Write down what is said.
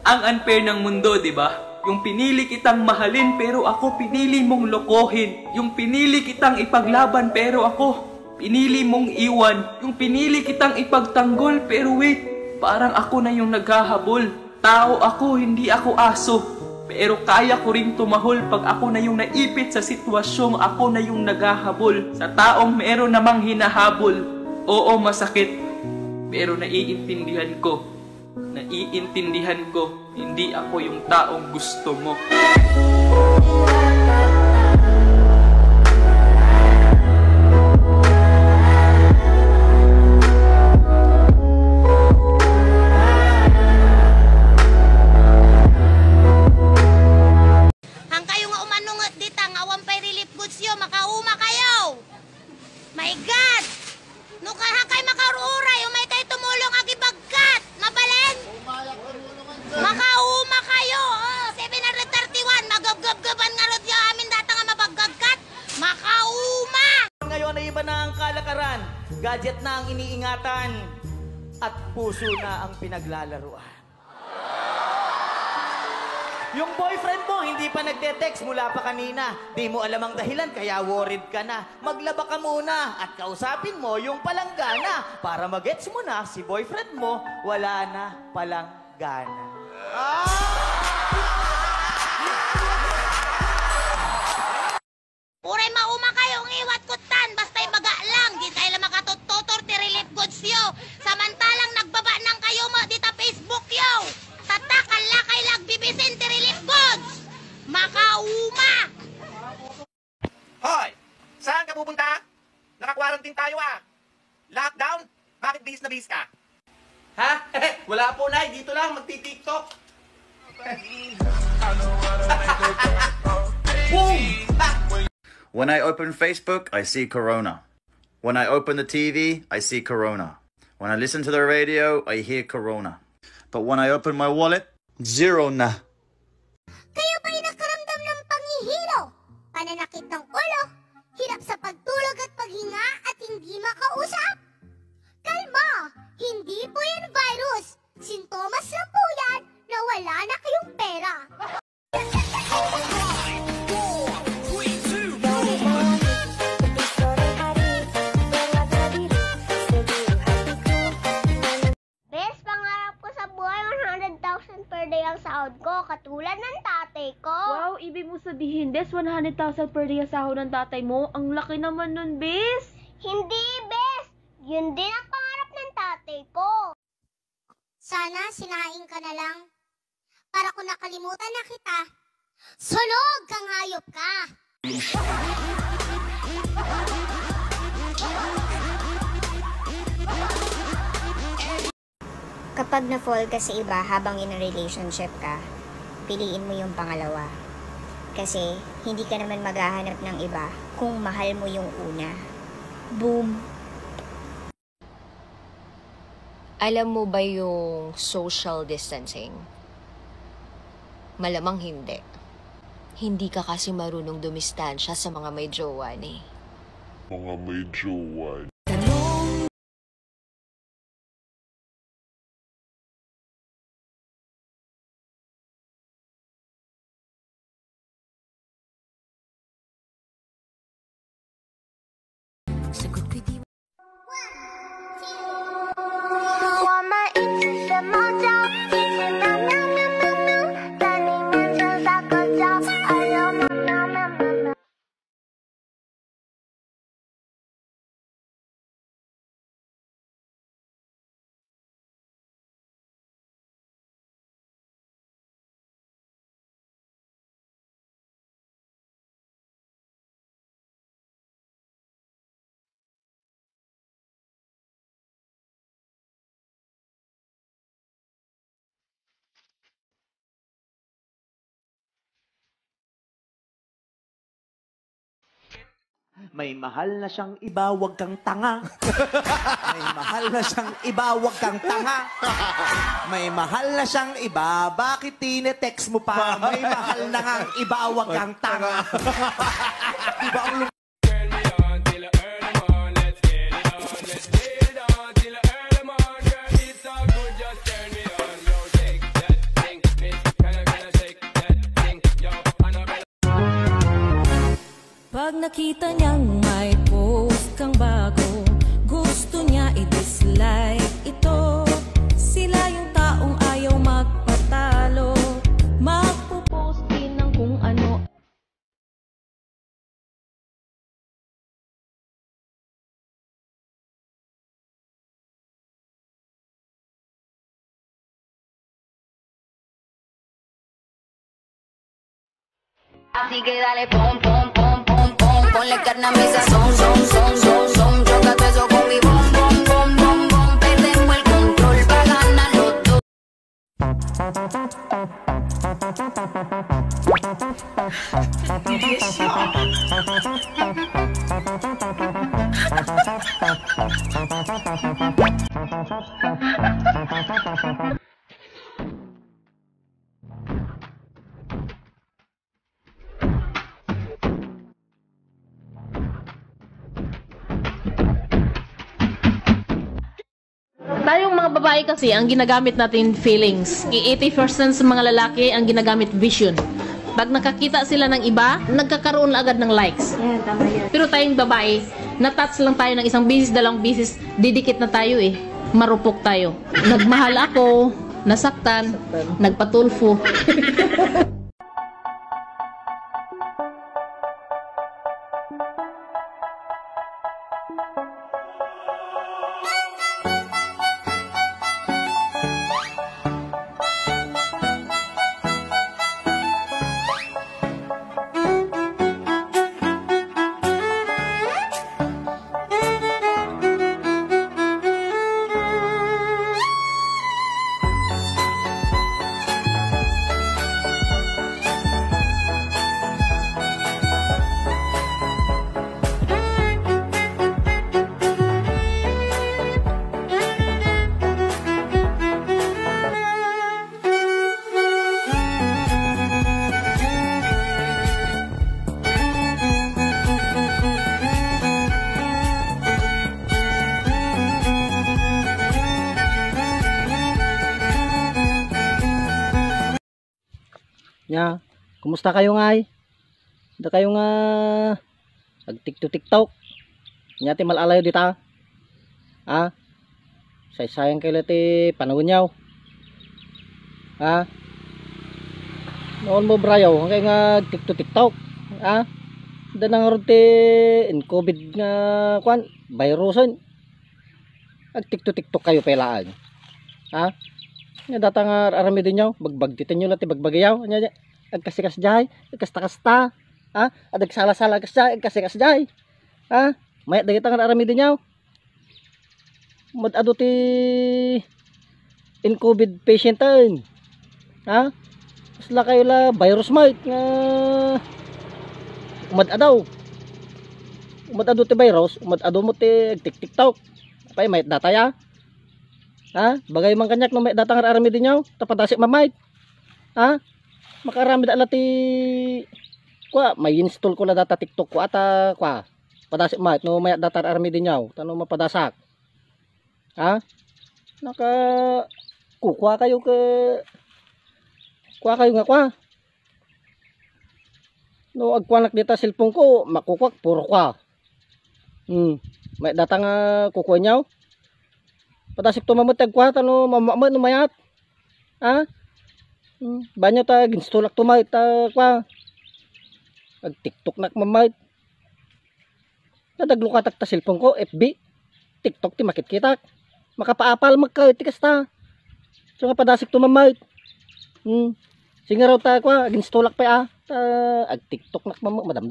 Ang unfair ng mundo, di ba? Yung pinili kitang mahalin pero ako pinili mong lokohin. Yung pinili kitang ipaglaban pero ako pinili mong iwan. Yung pinili kitang ipagtanggol pero wait, parang ako na yung naghahabol. Tao ako, hindi ako aso. Pero kaya ko rin tumahol pag ako na yung naipit sa sitwasyong ako na yung naghahabol. Sa taong meron namang hinahabol. Oo, masakit. Pero naiintindihan ko. Naiintindihan ko, hindi ako yung taong gusto mo. Hang kayo nga umanungot dita, nga wampay relief goods yo, makauma kayo! My God! Nukahan kayo makaruuray, umay kayo tumulong agibagkat! Mabaleng! Makauma kayo! Oh, 731, magagab-gaban nga rod yung amin data nga mabaggagkat! Makauma! Ngayon ay iba na ang kalakaran, gadget na ang iniingatan, at puso na ang pinaglalaruan. Yung boyfriend mo hindi pa nagde-text mula pa kanina. Di mo alam ang dahilan kaya worried ka na. Maglaba ka muna at kausapin mo yung palanggana para magets mo na si boyfriend mo wala na palang gana. Puray mauma kayong iwat kutan, basta'y baga lang, di tayo makatututor ti relief goods yo. Samantalang nagbaba ng kayo mo dita Facebook yo. Tatakal la kay lagbibisin ti relief goods. Makauma! Hoy! Saan ka pupunta? Naka-quarantine tayo ah. Lockdown? Bakit bihis na bihis ka? Ha? Wala po, Nay. Dito lang, magti-tiktok. Boom! When I open Facebook, I see Corona. When I open the TV, I see Corona. When I listen to the radio, I hear Corona. But when I open my wallet, zero na. Kayo ba'y nakaramdam ng pangihilo? Pananakit ng ulo? Hirap sa pagtulog at paghinga at hindi makausap? Kalma! Hindi po yan virus. Sintomas lang po yan na wala na kayong pera. Bes, pangarap ko sa buhay 100,000 per day ang sahod ko, katulad ng tatay ko. Wow, ibig mo sabihin, Des, 100,000 per day ang sahod ng tatay mo? Ang laki naman nun, Bes. Hindi, Bes! Yun din ang pangarap ng tatay ko. Sana sinaing ka na lang. Para kung nakalimutan na kita, sunog kang hayop ka! Kapag na-fall ka sa iba habang in a relationship ka, piliin mo yung pangalawa. Kasi hindi ka naman maghahanap ng iba kung mahal mo yung una. Boom! Alam mo ba yung social distancing? Malamang hindi. Hindi ka kasi marunong dumistansya sa mga may jowa ni. Mga may jowa. Sagot ko di May mahal na siyang iba, wag kang tanga. May mahal na siyang iba, wag kang tanga. May mahal na siyang iba, bakit tine-text mo pa? May mahal na ngang iba, wag kang tanga. Diba ang makita niyang may post kang bago, gusto niya i-dislike ito. Sila yung taong ayaw magpatalo, magpo-post din ng kung ano. Así que dale pom pom pom pom pom, ponle carne a mi sazón, son son son son, choca todo eso con mi bom bom bom bom bom, perdemos el control pa ganar los dos. Tayong mga babae kasi, ang ginagamit natin feelings. 80% sa mga lalaki, ang ginagamit vision. Pag nakakita sila ng iba, nagkakaroon na agad ng likes. Pero tayong babae, na-touch lang tayo ng isang bisis, dalawang bisis, didikit na tayo eh. Marupok tayo. Nagmahal ako, nasaktan, nagpatulfo. Nya, kumusta kayo ngay? Da kayo nga nag-tiktok. Nya ti malalayo dita. Ha? Say-sayang kayo ti panahon nyaw. Ha? Noon mo brayaw, kay nga tiktok. Ha? Da nang ti in COVID nga kwan, viruson. Ag-tiktok kayo pelaan. Ha? Nya data nga arami din nyaw, bagbagtitin nyo lati bagbagayaw. Nya agkasikas jay, agkasta-kasta. Ha? Adag sala-sala kasjay, agkasikas jay. Ha? Mayat dagita nga arami din nyaw. Mad-ado ti in COVID patient tayo. Ha? Sila kayo la virus might nga umad-adaw. Umad-ado ti virus, umad-ado mo ti tiktok. Apay mayat data ya. Ha? Bagay man kanyak no may data nga arami din nyaw, tapadasik mamay. Ha? Makarami da lati kwa, may install ko la data TikTok ko ata kwa. Padasik mamay no may data arami din nyaw, tano mapadasak. Ha? Naka kukuha kayo ke kuha kayo nga kwa. No agkuanak dita cellphone ko, makukwak puro kwa. May data nga kukuha nyaw. Patasik to mamatag kwa tano mamamad no mayat. Ha? Banyo ta ginstolak to mayat ta kwa. Ag TikTok nak mamayat. Nadaglo ka ta cellphone ko FB. TikTok ti makit-kitak. Makapaapal magka ti kasta. So nga padasik to mamayat. Singaraw ta kwa ginstolak pa ag TikTok nak madamdam.